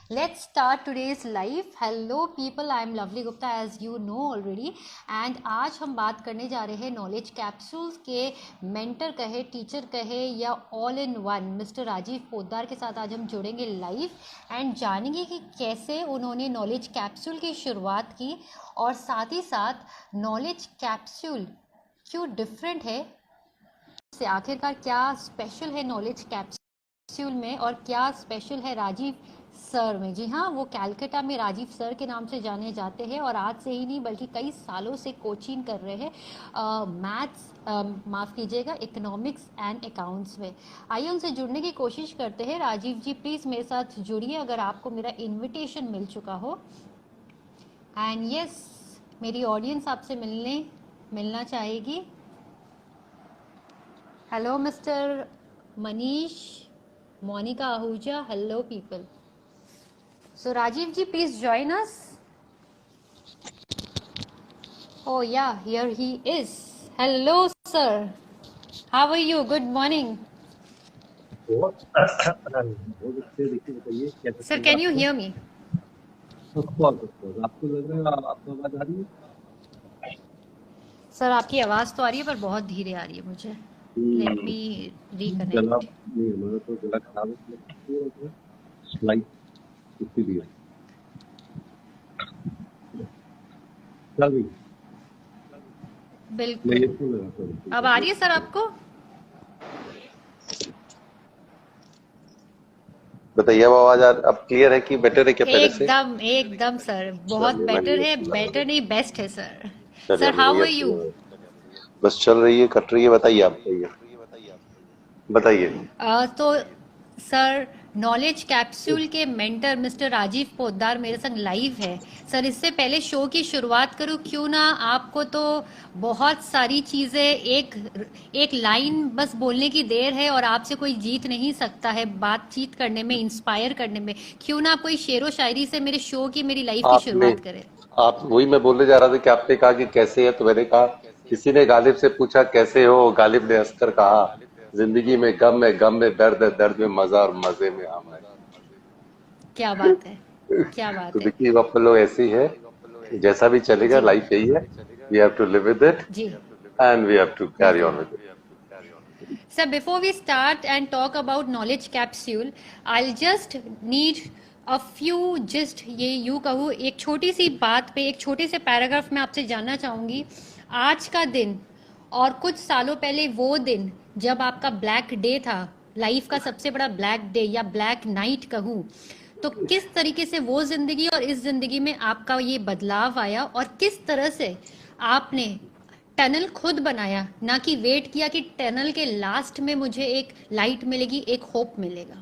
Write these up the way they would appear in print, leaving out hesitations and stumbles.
Let's start today's live. Hello people, I am Lovely Gupta as you know already and आज हम बात करने जा रहे हैं नॉलेज कैप्सूल्स के मेंटर कहे, टीचर कहे या all in one mister Rajiv Poddar के साथ आज हम जुड़ेंगे लाइव एंड जानेंगे कि कैसे उन्होंने नॉलेज कैप्सूल की शुरुआत की और साथ ही साथ नॉलेज कैप्सूल क्यों डिफरेंट है, से आखिरकार क्या स्पेशल है नॉलेज कैप्सूल में और क्या स्पेशल है राजीव सर में। जी हाँ, वो कैलकाटा में राजीव सर के नाम से जाने जाते हैं और आज से ही नहीं बल्कि कई सालों से कोचिंग कर रहे हैं मैथ्स माफ़ कीजिएगा इकोनॉमिक्स एंड अकाउंट्स में। आइए उनसे जुड़ने की कोशिश करते हैं। राजीव जी प्लीज़ मेरे साथ जुड़िए अगर आपको मेरा इनविटेशन मिल चुका हो। एंड यस, मेरी ऑडियंस आपसे मिलना चाहेगी। Hello mister Manish, Monika Ahuja, hello people. So Rajiv ji, please join us. Oh yeah, here he is. Hello sir. How are you? Good morning. Sir, can you hear me? आपको लग रहा है आपको आवाज आ रही है? सर आपकी आवाज तो आ रही है पर बहुत धीरे आ रही है मुझे। Let me reconnect. नहीं, हमारा तो गला खराब है, स्लाइड इसीलिए चल रही। बिल्कुल। अब आ रही है सर आपको? बताइए, अब आवाज अब क्लियर है कि बेटर है क्या पहले से? एकदम सर, बहुत बेटर है। बेटर नहीं, बेस्ट है sir. Sir how are you? बस चल रही है, कट रही है। बताइए, आप बताइए। तो सर नॉलेज कैप्सूल के मेंटर मिस्टर राजीव पोद्दार मेरे संग लाइव है। सर इससे पहले शो की शुरुआत करूं क्यों ना, आपको तो बहुत सारी चीज़ें एक लाइन बस बोलने की देर है और आपसे कोई जीत नहीं सकता है बातचीत करने में, इंस्पायर करने में। क्यों ना आप कोई शेरो शायरी से मेरे शो की, मेरी लाइफ की शुरुआत करें। आप वही मैं बोलने जा रहा था कि आपने कहा कि कैसे है, तो मैंने कहा किसी ने गालिब से पूछा कैसे हो, गालिब ने हंसकर कहा जिंदगी में गम है, गम में दर्द है, दर्द में मजा और मजे में हम है। क्या बात है, क्या बात तो है। देखिए आप लोग ऐसी है, जैसा भी चलेगा, लाइफ यही है। We have to live with it जी and we have to carry on with it. Sir, before we start and talk about knowledge capsule, I'll just need a few just ये यूँ कहूँ एक छोटी सी बात पे, एक छोटे से पैराग्राफ में आपसे जानना चाहूँगी। आज का दिन और कुछ सालों पहले वो दिन जब आपका ब्लैक डे था, लाइफ का सबसे बड़ा ब्लैक डे या ब्लैक नाइट कहूँ, तो किस तरीके से वो जिंदगी और इस जिंदगी में आपका ये बदलाव आया और किस तरह से आपने टनल खुद बनाया, ना कि वेट किया कि टनल के लास्ट में मुझे एक लाइट मिलेगी, एक होप मिलेगा।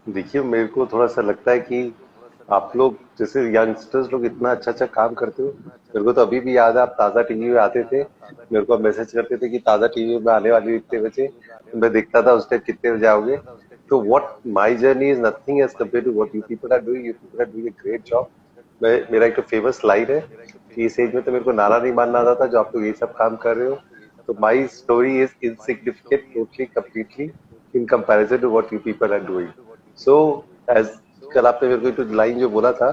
देखिए, मेरे को थोड़ा सा लगता है कि आप लोग जैसे यंगस्टर्स लोग इतना अच्छा अच्छा काम करते हो। मेरे को तो अभी भी याद है, आप ताजा टीवी में आते थे, मेरे को मैसेज करते थे कि ताजा टीवी में आने वाली इतने बजे। मैं देखता था उस टाइम कितने बजे आओगे। तो what my journey is nothing as compare to what you people are doing. You people are doing a great job. मेरा एक तो फेमस लाइन है कि इस एज में तो मेरे को नारा नहीं मानना आता था जो आप लोग ये सब काम कर रहे हो। तो my story is insignificant totally completely in comparison to what you people are doing. So as कल आपने मेरे को तो लाइन जो बोला था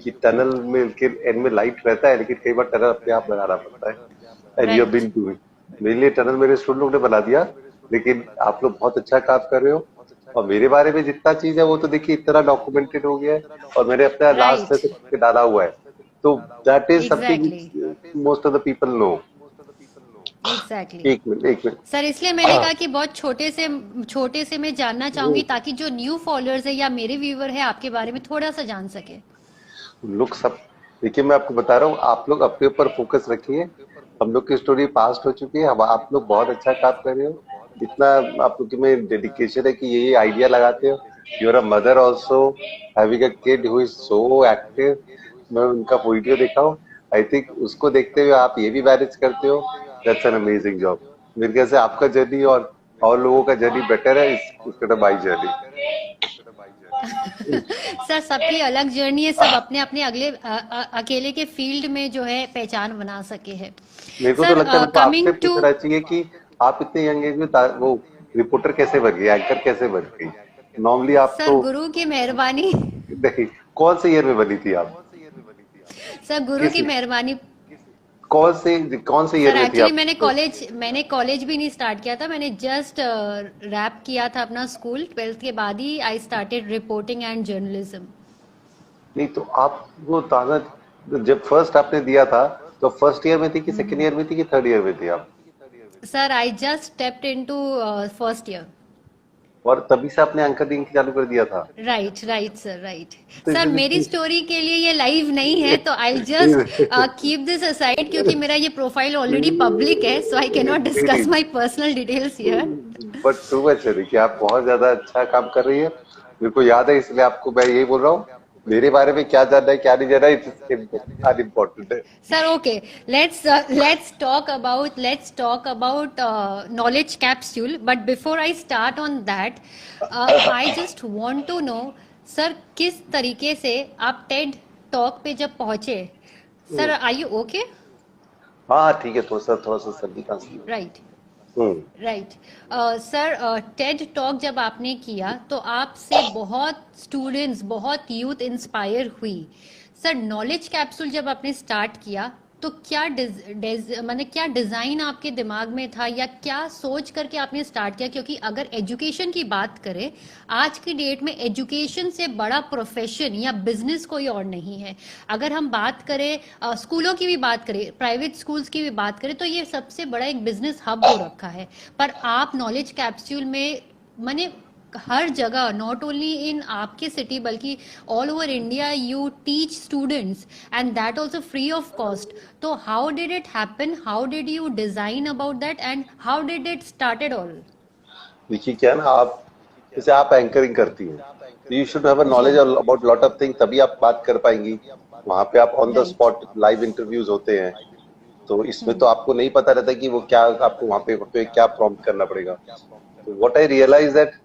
कि टनल में के एंड में लाइट रहता है, लेकिन कई बार टनल अपने आप बनाना पड़ता है। And you have been doing. मेरे लिए टनल मेरे स्टूडेंट लोग ने बना दिया, लेकिन आप लोग बहुत अच्छा काम कर रहे हो। और मेरे बारे में जितना चीज है वो तो देखिए इतना डॉक्यूमेंटेड हो गया है और मैंने अपना लास्ट से डाला हुआ है। तो that is something most of the people know. Exactly. एक मिनट सर इसलिए मैंने कहा कि बहुत छोटे से मैं जानना चाहूंगी ताकि जो न्यू फॉलोअर्स है या मेरे व्यूअर है आपके बारे में थोड़ा सा जान सके। लोग सब देखिए, मैं आपको बता रहा हूँ, आप लोग अपने ऊपर फोकस रखिए। हम लोग की स्टोरी पास्ट हो चुकी है, अब आप लोग बहुत अच्छा काम कर रहे हो। इतना आप लोग में डेडिकेशन है कि ये आइडिया लगाते हो। You are a mother also having a kid who is so active. मैं उनका वीडियो देखा हूँ, आई थिंक उसको देखते हुए आप ये भी मैनेज करते हो। That's an amazing job. मेरे ख्याल से आपका जर्नी और लोगों का जर्नी बेटर है इसका माई जर्नी। सर सबकी अलग जर्नी है, सब अपने अपने अकेले के फील्ड में जो है पहचान बना सके है। मेरे को तो लगता है आपसे पूछना चाहिए कि आप इतने यंग एज में वो रिपोर्टर कैसे बन गई, एंकर कैसे बन गई? नॉर्मली आप सर तो गुरु की मेहरबानी। नहीं, कौन से ईयर में बनी थी आप? सर गुरु किस की मेहरबानी। कौन से ईयर सर में थी एक्चुअली आप? मैंने कॉलेज भी नहीं स्टार्ट किया था, मैंने जस्ट रैप किया था अपना स्कूल 12th के बाद ही I started reporting and journalism. नहीं तो आप वो ताजा जब फर्स्ट आपने दिया था तो फर्स्ट ईयर में थी कि सेकेंड ईयर में थी कि थर्ड ईयर में थी आप? Sir I just stepped into first year. और तभी से आपने एंकरिंग चालू कर दिया था? Right right sir right. तो सर इसमें मेरी कि- स्टोरी के लिए ये लाइव नहीं है, तो I just keep this aside, क्योंकि मेरा ये प्रोफाइल ऑलरेडी पब्लिक है, so I can not discuss my personal details here. But too much है कि आप बहुत ज्यादा अच्छा काम कर रही है, मेरे को याद है, इसलिए आपको मैं यही बोल रहा हूँ। मेरे बारे में क्या जानना है क्या नहीं जानना है, इट्स अनइम्पोर्टेंट है। Sir, okay. Let's talk about knowledge capsule. But before I start on that, I just want to know, sir, किस तरीके से आप TED टॉक पे जब पहुंचे? Sir are you okay? हाँ ठीक है, थोड़ा सा सर्दी खांसी। Right hmm. Right. Sir TED talk जब आपने किया तो आपसे बहुत स्टूडेंट्स, बहुत यूथ इंस्पायर हुई। सर नॉलेज कैप्सूल जब आपने स्टार्ट किया तो क्या माने क्या डिजाइन आपके दिमाग में था, या क्या सोच करके आपने स्टार्ट किया? क्योंकि अगर एजुकेशन की बात करें, आज की डेट में एजुकेशन से बड़ा प्रोफेशन या बिजनेस कोई और नहीं है। अगर हम बात करें स्कूलों की भी बात करें, प्राइवेट स्कूल्स की भी बात करें, तो ये सबसे बड़ा एक बिजनेस हब हो रखा है। पर आप नॉलेज कैप्सूल में माने हर जगह, नॉट ओनली इन आपके सिटी बल्कि all over India you teach students and that also free of cost. तो how did it happen, how did you design about that, and how did it started all? देखिए क्या है ना, आप जैसे आप एंकरिंग करती हैं तो यू शुड हैव अ जी knowledge about lot of thing, तभी आप बात कर पाएंगी। वहां पे आप on the right. Spot live interviews होते हैं, तो इसमें तो आपको नहीं पता रहता कि वो क्या आपको वहां पे क्या प्रॉम्प्ट करना पड़ेगा। तो what I realise that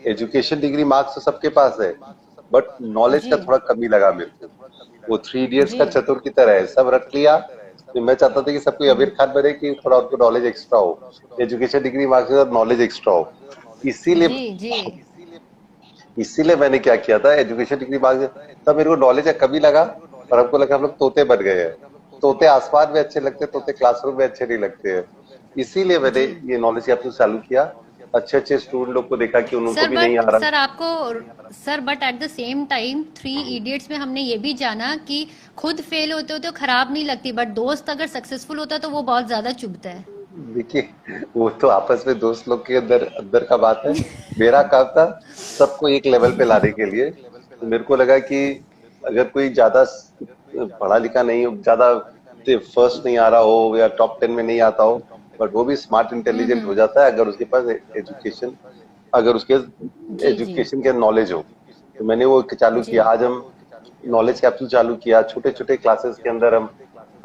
education degree marks तो सबके पास है, बट नॉलेज जी का थोड़ा कमी लगा मेरे को। वो थ्री इडियट्स जी का चतुर की तरह है, सब रख लिया। तो मैं चाहता था कि सब कोई आमिर खान बने, कि थोड़ा उनको नॉलेज एक्स्ट्रा हो, एजुकेशन डिग्री मार्क्स के साथ नॉलेज एक्स्ट्रा हो। इसीलिए जी जी इसीलिए मैंने क्या किया था, एजुकेशन डिग्री मार्क्स तब मेरे को नॉलेज का कमी लगा, और हमको लगा हम लोग तोते बन गए हैं। तोते आसमान में अच्छे लगते हैं, तोते क्लासरूम में अच्छे नहीं लगते हैं। इसीलिए मैंने जी। ये नॉलेज कैप्सूल चालू किया। अच्छे अच्छे स्टूडेंट लोग को देखा कि उनको सर भी नहीं आ बट रहा। सर आपको sir but at the same time three idiots में हमने ये भी जाना कि खुद फेल होते हो तो खराब नहीं लगती, बट दोस्त अगर सक्सेसफुल होता है तो वो बहुत ज्यादा चुभता है। देखिए वो तो आपस में दोस्त लोग के अंदर अंदर का बात है। मेरा काम था सबको एक लेवल पे लाने के लिए। तो मेरे को लगा कि अगर कोई ज्यादा पढ़ा लिखा नहीं हो, ज्यादा फर्स्ट नहीं आ रहा हो या टॉप 10 में नहीं आता हो, बट वो भी स्मार्ट इंटेलिजेंट हो जाता है अगर उसके पास एजुकेशन, अगर उसके जी जी एजुकेशन के नॉलेज हो। तो मैंने वो चालू जी किया। आज हम नॉलेज कैप्सूल चालू किया, छोटे छोटे क्लासेस के अंदर हम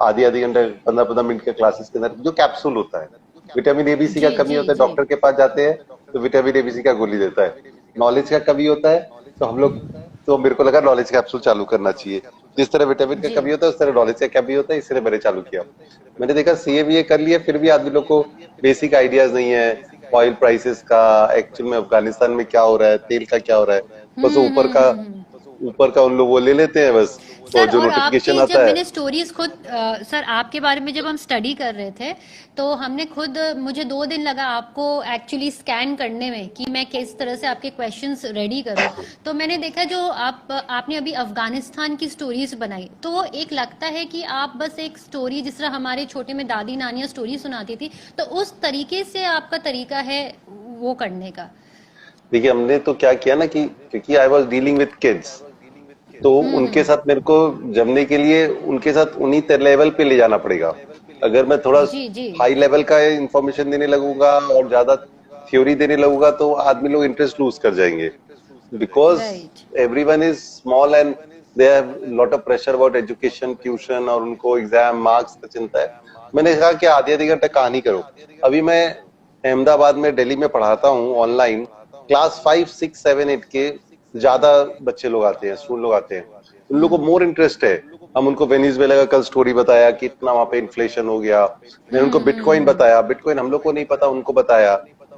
आधी आधी घंटे 15-15 मिनट के क्लासेस के अंदर जो कैप्सूल होता है, विटामिन एबीसी का जी कमी जी होता है, जी डॉक्टर के पास जाते हैं तो विटामिन एबीसी का गोली देता है। नॉलेज का कमी होता है तो हम लोग, तो मेरे को लगा नॉलेज कैप्सूल चालू करना चाहिए। जिस तरह विटामिन का जी कमी होता है उस तरह नॉलेज का कमी होता है, इसलिए मैंने चालू किया। मैंने देखा सीए बीए कर लिया, फिर भी आदमी लोग को बेसिक आइडियाज नहीं है ऑयल प्राइसेस का, एक्चुअल में अफगानिस्तान में क्या हो रहा है, तेल का क्या हो रहा है। बस ऊपर का उन लोग वो ले लेते हैं बस, और सर जो और नोटिफिकेशन आपकी जब आता है। मैंने स्टोरीज खुद सर आपके बारे में जब हम स्टडी कर रहे थे तो हमने खुद, मुझे 2 दिन लगा आपको एक्चुअली स्कैन करने में कि मैं किस तरह से आपके क्वेश्चंस रेडी करूं। तो मैंने देखा जो आपने अभी अफगानिस्तान की स्टोरीज बनाई, तो वो एक लगता है कि आप बस एक स्टोरी, जिस तरह हमारे छोटे में दादी नानियां स्टोरी सुनाती थी, तो उस तरीके से आपका तरीका है वो करने का। देखिए हमने तो क्या किया ना कि क्योंकि I was dealing with kids, तो उनके साथ मेरे को जमने के लिए उनके साथ उन्हीं लेवल पे ले जाना पड़ेगा। अगर मैं थोड़ा जी जी हाई लेवल का इंफॉर्मेशन देने लगूंगा और ज्यादा थ्योरी देने लगूंगा तो आदमी लोग इंटरेस्ट लूज कर जाएंगे, because right everyone is small and they have lot of pressure about education, tuition, और उनको एग्जाम मार्क्स का चिंता है। मैंने कहा कि आधी आधी घंटे कहानी करो। अभी मैं अहमदाबाद में, दिल्ली में पढ़ाता हूँ ऑनलाइन, क्लास 5, 6, 7, 8 के ज्यादा बच्चे लोग आते हैं, स्टूडेंट लोग आते हैं। उन लोगों को मोर इंटरेस्ट है। हम उनको वेनेजुएला का कल स्टोरी बताया कि इतना वहां पे इन्फ्लेशन हो गया। मैंने उनको बिटकॉइन बताया, बिटकॉइन हम लोग को नहीं पता, उनको बताया।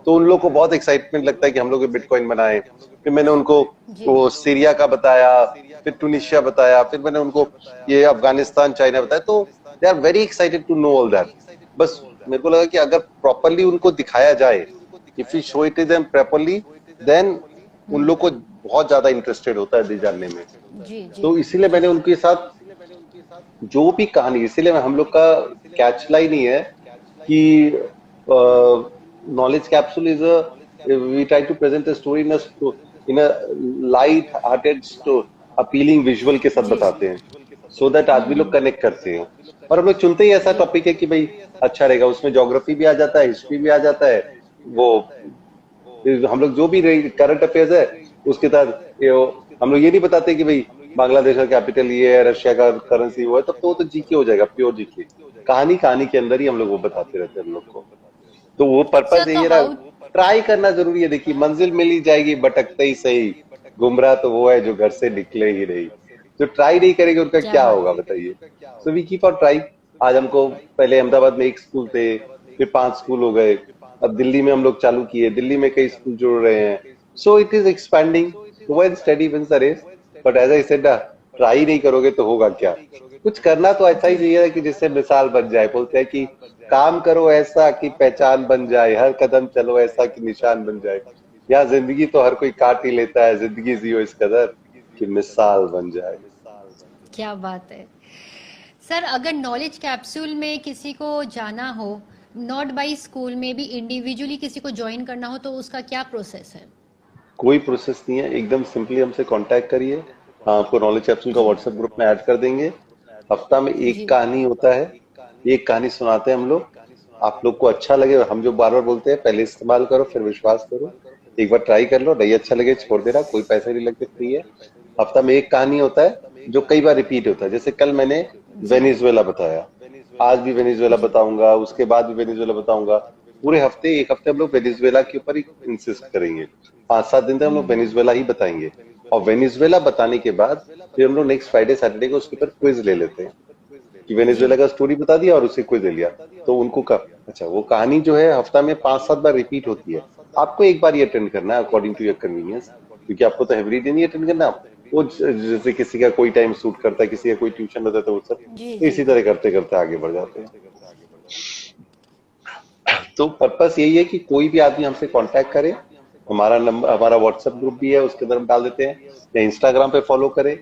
तो उन लोग को बहुत एक्साइटमेंट लगता है कि हम लोग बिटकॉइन बनाए। फिर मैंने उनको वो सीरिया का बताया, फिर टूनिशिया बताया, फिर मैंने उनको ये अफगानिस्तान चाइना बताया, तो they are very excited to know all that. बस मेरे को लगा कि अगर प्रॉपरली उनको दिखाया जाए, if you show it them properly, then उन लोग को बहुत ज्यादा इंटरेस्टेड होता है जानने में। जी जी तो इसीलिए मैंने उनके साथ जो भी कहानी, इसीलिए हम लोग का कैच लाइन ही है कि knowledge capsule is a, we try to present a story in a light hearted appealing visual के साथ जी बताते हैं, so that आदमी लोग कनेक्ट करते हैं। और हम लोग चुनते ही ऐसा टॉपिक है कि भाई अच्छा रहेगा, उसमें ज्योग्राफी भी आ जाता है, हिस्ट्री भी आ जाता है, वो हम लोग जो भी करंट अफेयर्स है उसके तहत हम लोग ये नहीं बताते कि भाई बांग्लादेश का कैपिटल ये है, रशिया का करेंसी वो है, तब तो वो तो जीके हो जाएगा, प्योर जीके। कहानी कहानी के अंदर ही हम लोग वो बताते रहते हैं हम लोग को। तो वो पर्पज सर तो यही रहा, हाउ ट्राई करना जरूरी है। देखिए मंजिल मिल ही जाएगी भटकते ही सही, गुमराह तो वो है जो घर से निकले ही नहीं। जो ट्राई नहीं करेंगे उनका क्या क्या बात होगा बताइए। So we keep on try. आज हमको पहले अहमदाबाद में एक स्कूल थे, फिर 5 स्कूल हो गए, अब दिल्ली में हम लोग चालू किए, दिल्ली में कई स्कूल जुड़ रहे हैं। So it is expanding, one study wins the race. But as I said, try नहीं करोगे तो होगा क्या। कुछ करना तो ऐसा ही जी चाहिए कि जिससे मिसाल बन जाए। बोलते हैं कि काम करो ऐसा कि पहचान बन जाए, हर कदम चलो ऐसा कि निशान बन जाए। यहाँ जिंदगी तो हर कोई काट ही लेता है, जिंदगी जियो इस कदर कि मिसाल बन जाए। क्या बात है सर। अगर नॉलेज कैप्सूल में किसी को जाना हो, नॉट बाय स्कूल में भी इंडिविजुअली किसी को ज्वाइन करना हो, तो उसका क्या प्रोसेस है? कोई प्रोसेस नहीं है, एकदम सिंपली हमसे कांटेक्ट करिए। हाँ, आपको नॉलेज कैप्सूल का जी व्हाट्सएप ग्रुप में ऐड कर देंगे। हफ्ता में एक जी कहानी होता है, एक कहानी सुनाते हैं हम लोग। आप लोग को अच्छा लगे, हम जो बार बार बोलते हैं पहले इस्तेमाल करो फिर विश्वास करो। एक बार ट्राई कर लो, नहीं अच्छा लगे छोड़ देना, कोई पैसे नहीं लगते, फ्री है। हफ्ता में एक कहानी होता है जो कई बार रिपीट होता है। जैसे कल मैंने जी वेनेजुएला बताया, आज भी वेनेजुएला जी बताऊंगा, उसके बाद भी वेनेजुएला बताऊंगा। पूरे हफ्ते, एक हफ्ते हम लोग वेनेजुएला के ऊपर ही इंसिस्ट करेंगे। 5-7 दिन तक हम लोग वेनेजुएला ही बताएंगे। और वेनेजुएला बताने के बाद फिर हम लोग नेक्स्ट फ्राइडे सैटरडे को उसके ऊपर क्विज ले लेते हैं कि जी वेनेजुएला का स्टोरी बता दिया और उसे क्विज ले लिया। तो उनको अच्छा, वो कहानी जो है हफ्ता में 5-7 बार रिपीट होती है। आपको एक बार ये अटेंड करना है अकॉर्डिंग टू योर कन्वीनियंस, क्योंकि आपको तो एवरी डे नहीं अटेंड करना। वो जैसे किसी का कोई टाइम सूट करता है, किसी का कोई ट्यूशन होता है, तो वो जी सब जी इसी तरह करते करते आगे बढ़ जाते हैं। तो पर्पस यही है कि कोई भी आदमी हमसे कांटेक्ट करे। हमारा नंबर, हमारा व्हाट्सएप ग्रुप भी है, उसके अंदर हम डाल देते हैं, या इंस्टाग्राम पे फॉलो करे,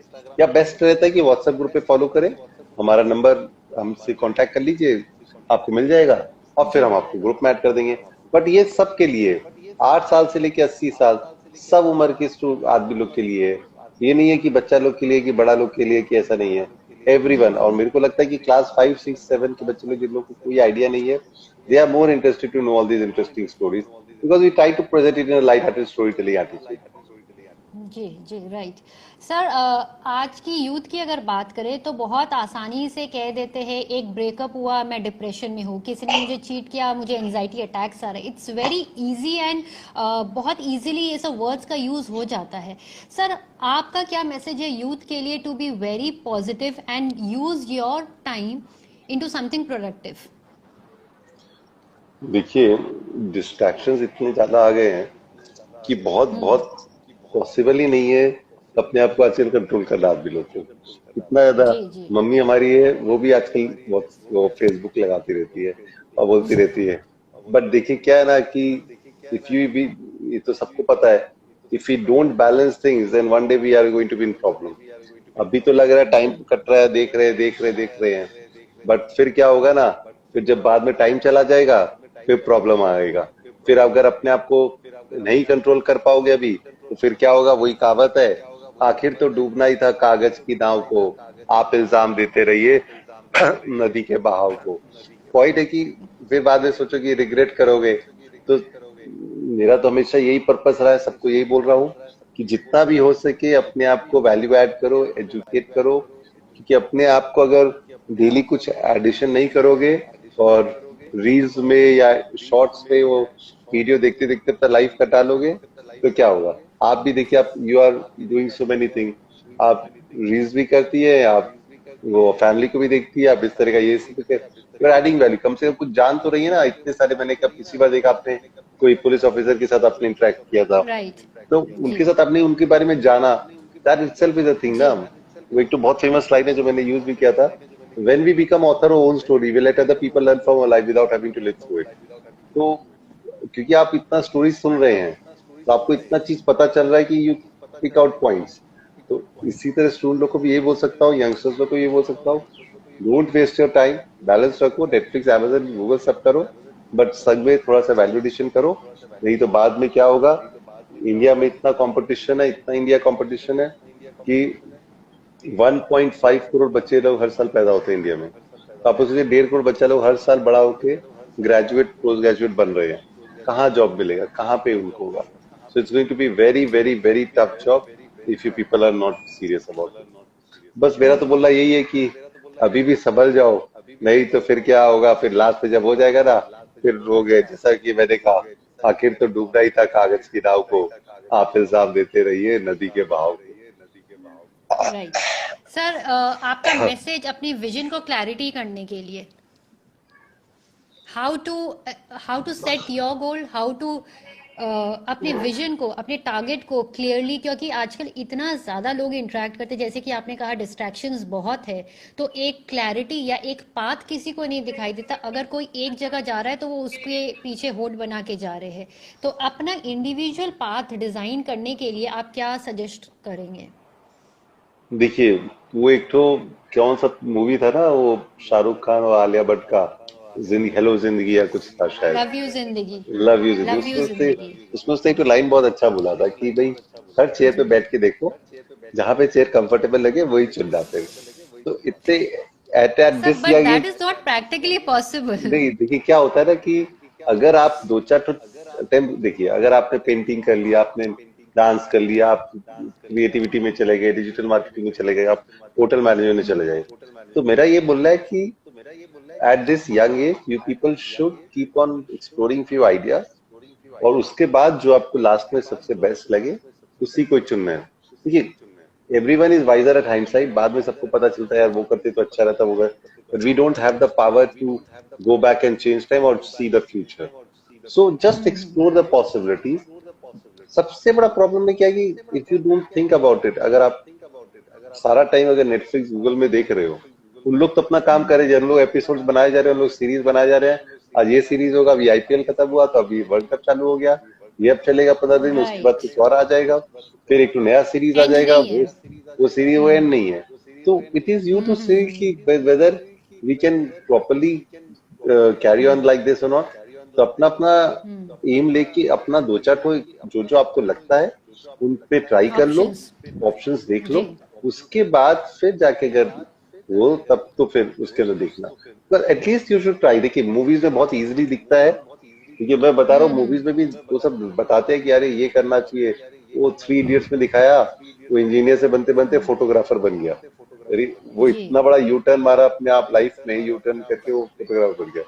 या बेस्ट रहता है कि व्हाट्सएप ग्रुप पे फॉलो करे। हमारा नंबर, हमसे कांटेक्ट कर लीजिए, आपको मिल जाएगा और फिर जी हम आपको ग्रुप में ऐड कर देंगे। बट ये सबके लिए, 8 साल से लेकर 80 साल, सब उम्र के आदमी लोग के लिए है। ये नहीं है कि बच्चा लोग के लिए कि बड़ा लोग के लिए, कि ऐसा नहीं है, जी एवरीवन। और जी मेरे को लगता है कि क्लास 5, 6, 7 के बच्चे लोग, जिन लोगों को कोई आइडिया नहीं है, they are more interested to know all these interesting stories because we try to present it in a light-hearted storytelling attitude. जी जी राइट सर। आज की यूथ की अगर बात करें तो बहुत आसानी से कह देते हैं, एक ब्रेकअप हुआ मैं डिप्रेशन में हूँ, किसी ने मुझे चीट किया मुझे एंजाइटी अटैक्स आ रहे। इट्स वेरी इजी एंड बहुत इजीली ये सब वर्ड्स का यूज हो जाता है। सर आपका क्या मैसेज है यूथ के लिए to be very positive and use your time into something productive? देखिए, डिस्ट्रैक्शंस इतने ज्यादा आ गए हैं कि बहुत बहुत पॉसिबल ही नहीं है अपने आप को आजकल कंट्रोल करना आदमी लोग को। इतना ज्यादा, जी जी मम्मी हमारी है वो भी आजकल वो फेसबुक लगाती रहती है और बोलती रहती है। बट देखिए क्या है ना कि इफ यू बी, ये तो सबको पता है, if you don't balance things then one day we are going to be in problem. अभी तो लग रहा है टाइम जी कट रहा है, देख रहे हैं, बट फिर क्या होगा ना, फिर जब बाद में टाइम चला जाएगा फिर प्रॉब्लम आएगा। फिर अगर अपने आप को नहीं कंट्रोल कर पाओगे अभी, तो फिर क्या होगा, वही कहावत है, आखिर तो डूबना ही था कागज की नाव को, आप इल्जाम देते रहिए नदी के बहाव को। पॉइंट है कि फिर बाद में सोचो कि रिग्रेट करोगे। तो मेरा तो हमेशा यही पर्पस रहा है, सबको यही बोल रहा हूँ कि जितना भी हो सके अपने आप को वैल्यू ऐड करो, एजुकेट करो। क्योंकि अपने आप को अगर डेली कुछ एडिशन नहीं करोगे और रील्स में या शॉर्ट्स में वो वीडियो देखते देखते अपना लाइफ कटा लोगे, तो क्या होगा। आप भी देखिए, आप you are doing so many thing, आप रील्स भी करती है, आप वो फैमिली को भी देखती है, आप इस तरह का ये सब एडिंग वैल्यू, कम से कम कुछ जान तो रही है ना। इतने सारे, मैंने कब पिछली बार देखा आपने कोई पुलिस ऑफिसर के साथ आपने इंटरेक्ट किया था, राइट। तो जी उनके साथ आपने उनके बारे में जाना, that itself is a thing ना। जी वो एक तो बहुत फेमस लाइन है जो मैंने यूज भी किया था, when we become author of own story we let other people learn from our life without having to live through it. तो क्योंकि आप इतना स्टोरी सुन रहे हैं तो आपको इतना चीज पता चल रहा है कि यू पिक आउट पॉइंट्स। तो इसी तरह स्टूडेंट लोग को भी यही बोल सकता हूँ, यंगस्टर्स लोग को ये बोल सकता हूँ, don't waste your time, balance रखो, नेटफ्लिक्स अमेजन गूगल सब करो, बट संग में थोड़ा सा वैल्यू एडिशन करो। नहीं तो बाद में क्या होगा, इंडिया में इतना कंपटीशन है, इतना इंडिया कंपटीशन है कि 1.5 करोड़ बच्चे लोग हर साल पैदा होते हैं इंडिया में। तो आप सोचिए 1.5 करोड़ बच्चा लोग हर साल बड़ा होके ग्रेजुएट पोस्ट ग्रेजुएट बन रहे हैं, कहाँ जॉब मिलेगा, कहाँ पे उनको होगा। So it's going to be very very very tough job if you people are not serious about it. बस मेरा तो बोलना यही है कि अभी भी संभल जाओ, नहीं तो फिर क्या होगा, फिर लास्ट पे जब हो जाएगा ना, फिर हो गए जैसा कि मैंने कहा, आखिर तो डूबना ही था कागज की नाव को, आप इल्जाम देते रहिए नदी के बहाव को। राइट। सर आपका मैसेज अपनी विजन को क्लैरिटी करने के लिए, how to set your goal, how to अपने विजन को, अपने टारगेट को क्लियरली, क्योंकि आजकल इतना ज़्यादा लोग इंटरेक्ट करते हैं, जैसे कि आपने कहा डिस्ट्रैक्शंस बहुत है, तो एक क्लैरिटी या एक पाथ किसी को नहीं दिखाई देता। अगर कोई एक जगह जा रहा है तो वो उसके पीछे होड़ बना के जा रहे हैं। तो अपना इंडिविजुअल पाथ डिज़ाइन करने के लिए आप क्या सजेस्ट करेंगे? देखिए, वो एक तो कौन सा मूवी था ना, वो शाहरुख खान और आलिया भट्ट का, जिंदगी हेलो जिंदगी या कुछ था शायद, लव यू जिंदगी। लव यू जिंदगी। लव यू जिंदगी। उसमें उसने एक तो लाइन बहुत अच्छा बोला था कि भाई हर चेयर पे बैठ के देखो, जहां पे चेयर कंफर्टेबल लगे वही चुन जाते हैं। तो इतने at sir this but young that age, is not practically possible. नहीं देखिए क्या होता है ना कि अगर आप दो चार अटेम्प्ट, देखिए अगर आपने पेंटिंग कर लिया, आपने डांस कर लिया, आप क्रिएटिविटी में चले गए, डिजिटल मार्केटिंग में चले गए, आप होटल मैनेजमेंट में चले गए, तो मेरा ये बोलना है कि at this young age you people should keep on exploring few ideas, और उसके बाद जो आपको लास्ट में सबसे बेस्ट लगे उसी को चुनना है। देखिए everyone is wiser at hindsight, बाद में सबको पता चलता है यार वो करते तो अच्छा रहता, वो कर, but we don't have the power to go back and change time और see the future. So just explore the possibilities. सबसे बड़ा प्रॉब्लम में क्या है कि if you don't think about it, अगर आप सारा टाइम अगर नेटफ्लिक्स गूगल में देख रहे हो, उन लोग तो अपना काम करे जा रहे हैं, लोग एपिसोड्स बनाए जा रहे हैं, लोग सीरीज बनाए जा रहे हैं। आज ये सीरीज होगा, अभी आईपीएल खत्म हुआ तो अभी वर्ल्ड कप चालू हो गया, ये अब चलेगा 15 दिन, उसके बाद कुछ और आ जाएगा, फिर एक नया सीरीज आ एंड जाएगा, नहीं है। वो सीरीज वो एंड नहीं है। तो इट इज यू टू से कि whether we can properly carry on like this और नॉट। तो अपना अपना एम लेके अपना दो चार को जो जो आपको लगता है उन पे ट्राई कर लो, ऑप्शंस। ऑप्शंस देख लो, जी उसके बाद फिर जाके अगर वो तब तो फिर उसके अंदर देखना, पर एटलीस्ट यू शुड ट्राई। देखिए मूवीज में बहुत इजीली दिखता है, क्योंकि मैं बता रहा हूँ मूवीज में भी वो सब बताते हैं कि अरे ये करना चाहिए। वो 3 इडियट्स में दिखाया, वो इंजीनियर से बनते बनते फोटोग्राफर बन गया, अरे वो जी इतना बड़ा यू टर्न मारा अपने आप लाइफ में, यू टर्न करके वो फोटोग्राफर बन गया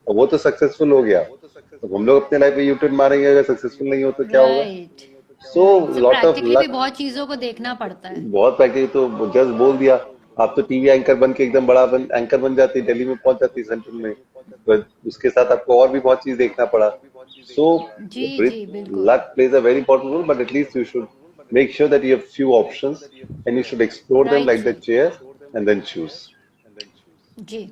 और वो तो सक्सेसफुल हो गया। तो हम लोग अपने लाइफ में यू टर्न मारेंगे, अगर सक्सेसफुल नहीं हो तो क्या होगा। Right. So so lot of practically भी लक, बहुत चीजों को देखना पड़ता है। बहुत पैकेज तो जस्ट बोल दिया, आप तो टीवी एंकर बन के एकदम बड़ा एंकर बन जाती, दिल्ली में पहुंच जाती सेंट्रल में, but उसके साथ आपको और भी बहुत चीज देखना पड़ा। सो जी जी बिल्कुल। luck plays a very important role, but at least you should make sure that you have few options and you should explore them right like the sir. chair and then choose. जी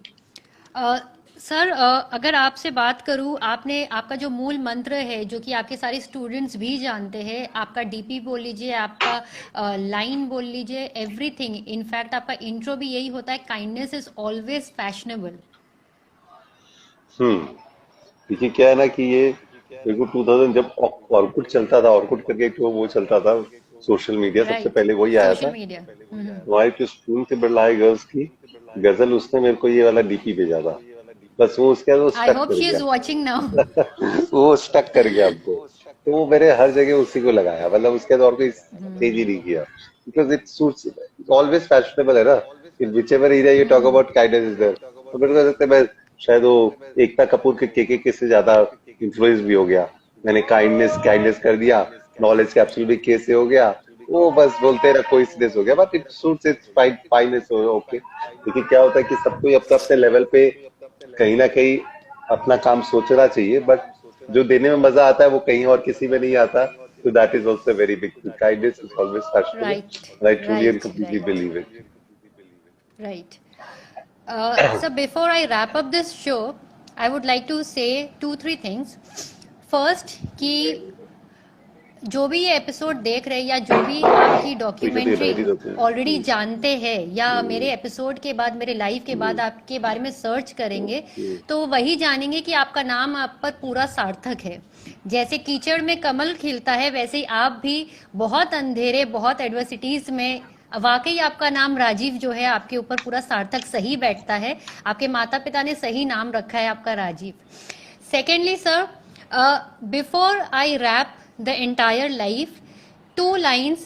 sir अगर आपसे बात करूं, आपने आपका जो मूल मंत्र है जो कि आपके सारे स्टूडेंट्स भी जानते हैं, आपका डीपी बोल लीजिए, आपका लाइन बोल लीजिए, एवरीथिंग, इनफैक्ट आपका इंट्रो भी यही होता है, काइंडनेस इज ऑलवेज फैशनेबल। देखिए क्या है ना कि ये मेरे को 2000 जब ऑर्कुट चलता था, ऑर्कुट करके एक तो वो चलता था सोशल मीडिया, सबसे राइट। पहले वही आया सोशल था। मीडिया। वहां एक स्कूल के बिरलाए गर्ल्स की गजल, उसने मेरे को ये वाला डीपी भेजा था, बस वो उसके बाद वो आई स्टक होप कर शी इज गया। Watching now. वो स्टक कर गया हमको, तो वो मैंने हर जगह उसी को लगाया, मतलब उसके बाद और कोई चेंज ही नहीं किया, because it suits, always fashionable है ना, in whichever area you talk about kindness is there. तो मेरे को लगता है मैं शायद वो एकता कपूर के के से ज्यादा इन्फ्लुएंस भी हो गया, मैंने काइंडनेस काइंडनेस कर दिया, नॉलेज कैप्सूल भी के से हो गया, वो बस बोलते रहा कोइंसिडेंस हो गया, but it suits it's fine finance okay. देखिए क्या होता है कि सबको अपने अपने लेवल पे कहीं ना कहीं अपना काम सोचना चाहिए, बट जो देने में मजा आता है वो कहीं और किसी में नहीं आता. So that is also a very big thing. Kindness is always possible. Right, And I truly and right, completely right, believe it. right. So before I wrap up this show, I would like to say 2-3 things. First, कि जो भी ये episode देख रहे हैं या जो भी आपकी डॉक्यूमेंट्री ऑलरेडी जानते हैं या मेरे एपिसोड के बाद, मेरे लाइव के बाद आपके बारे में सर्च करेंगे, तो वही जानेंगे कि आपका नाम आप पर पूरा सार्थक है. जैसे कीचड़ में कमल खिलता है, वैसे ही आप भी बहुत अंधेरे, बहुत एडवर्सिटीज में वाकई आपका नाम राजीव जो है आपके ऊपर पूरा सार्थक सही बैठता है. आपके माता पिता ने सही नाम रखा है आपका Rajiv. Secondly sir, before I wrap the entire life, 2 lines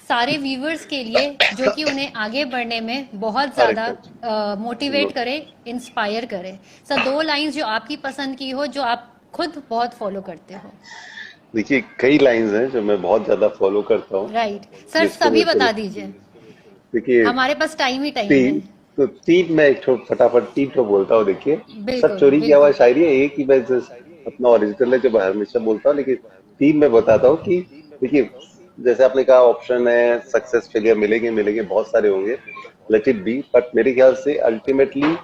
सारे व्यूवर्स के लिए जो कि उन्हें आगे बढ़ने में बहुत ज्यादा मोटिवेट करे, इंस्पायर करे. सर 2 लाइन्स जो आपकी पसंद की हो, जो आप खुद बहुत फॉलो करते हो. देखिए कई लाइंस हैं जो मैं बहुत ज्यादा फॉलो करता हूँ. राइट सर, सभी बता दीजिए, देखिए हमारे पास टाइम ही टाइम है. तो 3 मैं एक फटाफट 3 तो बोलता हूँ. देखिए बिल्कुल, सब चोरी किया हुआ शायरी है, एक ही मैं अपना ओरिजिनल है जो मैं हमेशा बोलता हूँ, लेकिन 3 मैं बताता हूँ कि देखिए जैसे आपने कहा ऑप्शन है, सक्सेस फेलियर मिलेंगे बहुत सारे होंगे, लेट इट बी. बट मेरे ख्याल से अल्टीमेटली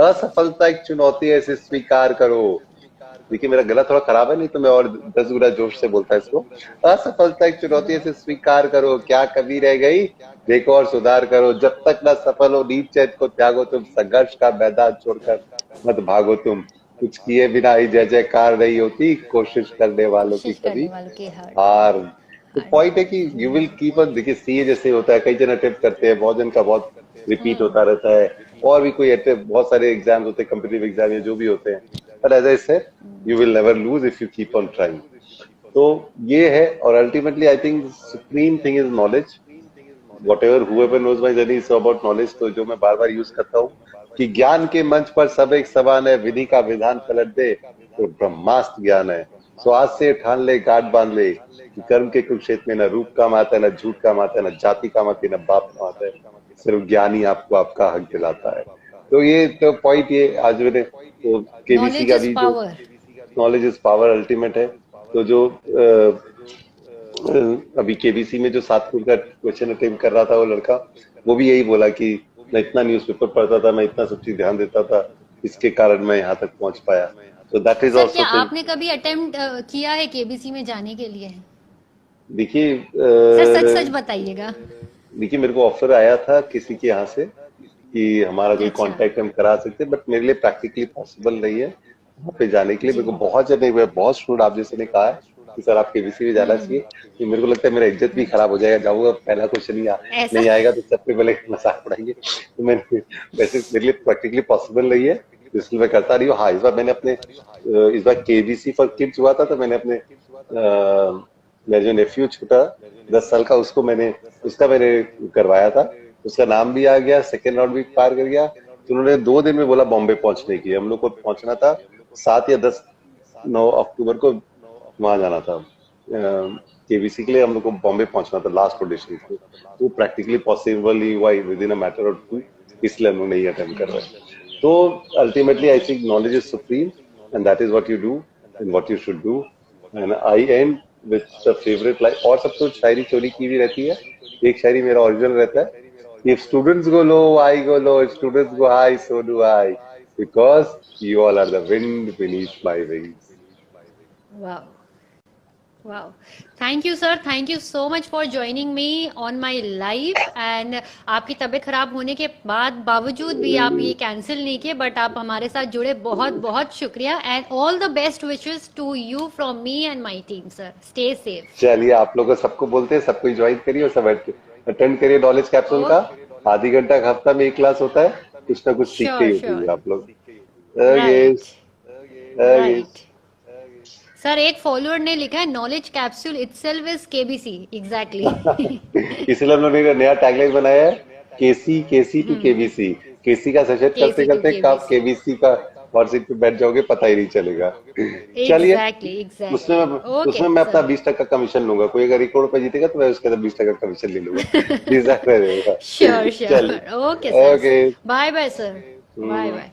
असफलता एक चुनौती है, इसे स्वीकार करो. देखिए मेरा गला थोड़ा खराब है, नहीं तो मैं और 10 गुना जोश से बोलता इसको. असफलता एक चुनौती है, इसे स्वीकार करो. क्या कमी रह गई, देखो और सुधार करो. जब तक ना सफल हो नीच चैत को त्यागो तुम. संघर्ष का मैदान छोड़कर मत भागो तुम. कुछ किए बिना ही जय जयकार नहीं होती, कोशिश करने वालों की कभी हार. तो पॉइंट है कि यू विल कीप ऑन. देखिए सीए जैसे होता है, कई जन अटेम्प्ट करते हैं, बहुत जन का बहुत रिपीट होता रहता है, और भी कोई बहुत सारे एग्जाम्स होते हैं, कॉम्पिटिटिव एग्जाम या जो भी होते हैं. But as I said, you will never lose if you keep on trying. तो ये है. और ultimately I think supreme thing is knowledge. whatever whoever knows my journey is about knowledge. तो जो मैं बार बार यूज करता हूँ कि ज्ञान के मंच पर सब एक समान है, विधि का विधान पलट दे तो ब्रह्मास्त्र ज्ञान है. सो आज से ठान ले, गांठ बांध ले कि कर्म के कुरुक्षेत्र में न रूप काम आता है, न झूठ काम आता है, न जाति काम आती है, न बाप काम आता है. सिर्फ ज्ञान ही आपको आपका हक दिलाता है. तो ये तो पॉइंट, ये आज मैंने तो केबीसी का भी जो नॉलेज इज पावर अल्टीमेट है. तो जो अभी केबीसी में जो 7 का क्वेश्चन अटेम्प्ट कर रहा था वो लड़का, वो भी यही बोला कि मैं इतना न्यूज़पेपर पढ़ता था, मैं इतना सब चीज ध्यान देता था, इसके कारण मैं यहाँ तक पहुंच पाया. तो दैट इज आल्सो. आपने कभी अटेम्प्ट किया है केबीसी में जाने के लिए? देखिए सच सच बताइएगा. देखिए मेरे को ऑफर आया था किसी के यहाँ से कि हमारा कोई कांटेक्ट हम करा सकते हैं, बट मेरे लिए प्रैक्टिकली पॉसिबल नहीं है वहाँ पे जाने के लिए. मेरे को बहुत स्टूडेंट आप जैसे ने कहा है कि सर आप केबीसी में जाना चाहिए. तो मेरे को लगता है मेरा इज्जत भी खराब हो जाएगा, जाऊंगा पहला क्वेश्चन नहीं आएगा तो सबसे पहले मजाक उड़ाएंगे. तो मैंने वैसे मेरे लिए प्रैक्टिकली पॉसिबल नहीं है, इसलिए मैं करता नहीं हूँ. हाँ इस बार मैंने अपने इस बार केबीसी फॉर किड्स हुआ था, तो मैंने अपने मेरा जो नेफ्यू छोटा 10 साल का, उसका मैंने करवाया था. उसका नाम भी आ गया, सेकेंड राउंड भी पार कर गया. तो उन्होंने 2 दिन में बोला बॉम्बे पहुंचने की. हम लोग को पहुंचना था 7 या 9 अक्टूबर को वहां जाना था केबीसी के लिए. हम लोग को बॉम्बे पहुंचना था लास्ट ऑडिशन को. वो प्रैक्टिकली पॉसिबल ही हुआ with in a matter of 2, इसलिए हम लोग नहीं अटेम्प्ट कर रहे. तो ultimately I think knowledge is supreme and that is what you do and what you should do. And I and with the favourite line. और सब तो शायरी चोरी की भी रहती है, एक शायरी मेरा ओरिजिनल रहता है. If students go low, I go low. If students go high, so do I. Because you all are the wind beneath my wings. Wow. Wow. Thank you, sir. Thank you so much for joining me on my live. And आपकी तबीयत खराब होने के बावजूद भी आप ये cancel नहीं किए, बट आप हमारे साथ जुड़े. बहुत बहुत शुक्रिया. And all the best wishes to you from me and my team, sir. Stay safe. चलिए आप लोगों सबको बोलते हैं, सबको ज्वाइन करिए और सब अटेंड करिए नॉलेज कैप्सूल का. आधी घंटा का हफ्ता में एक क्लास होता है, कुछ ना कुछ सीखते ही होते हैं आप लोग. सर एक फॉलोअर ने लिखा है knowledge capsule itself is KBC. Exactly. इसलिए हम लोग ने नया टैगलाइन बनाया है, केसी टू केबीसी. केसी का सेशन करते करते कब केबीसी का और सीट पे बैठ जाओगे पता ही नहीं चलेगा. चलिए उसमें मैं अपना 20% कमीशन लूंगा. कोई अगर 1 करोड़ रुपए जीतेगा तो मैं उसके अंदर 20% कमीशन ले लूंगा. Sure. Okay. Bye bye sir. Bye bye.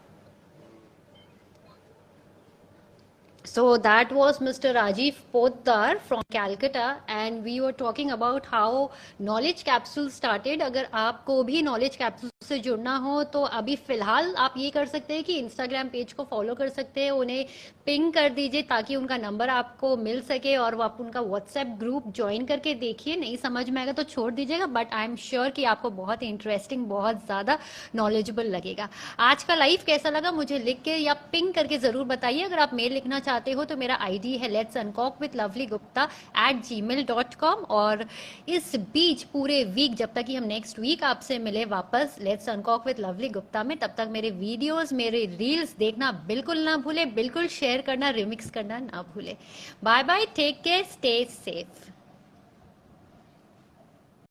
So that was Mr. Rajiv Poddar from Calcutta, and we were talking about how knowledge capsule started. अगर आपको भी knowledge capsule से जुड़ना हो तो अभी फिलहाल आप ये कर सकते हैं कि इंस्टाग्राम पेज को फॉलो कर सकते हैं, उन्हें पिंग कर दीजिए ताकि उनका नंबर आपको मिल सके और वो आप उनका व्हाट्सएप ग्रुप ज्वाइन करके देखिए. नहीं समझ में आएगा तो छोड़ दीजिएगा, बट आई एम श्योर कि आपको बहुत इंटरेस्टिंग, बहुत ज़्यादा नॉलेजेबल लगेगा. आज का लाइव कैसा लगा मुझे लिख के या पिंग करके ज़रूर बताइए. अगर आप मेल लिखना चाहते हो तो मेरा आईडी है letsuncockwithluvlygupta@gmail.com. और इस बीच पूरे वीक, जब तक कि हम नेक्स्ट वीक आपसे मिले वापस लेट्स अनकॉक विद लवली गुप्ता में, तब तक मेरे वीडियोस, मेरे रील्स देखना बिल्कुल ना भूले, बिल्कुल शेयर करना, रिमिक्स करना ना भूले. Bye bye, take care, stay safe.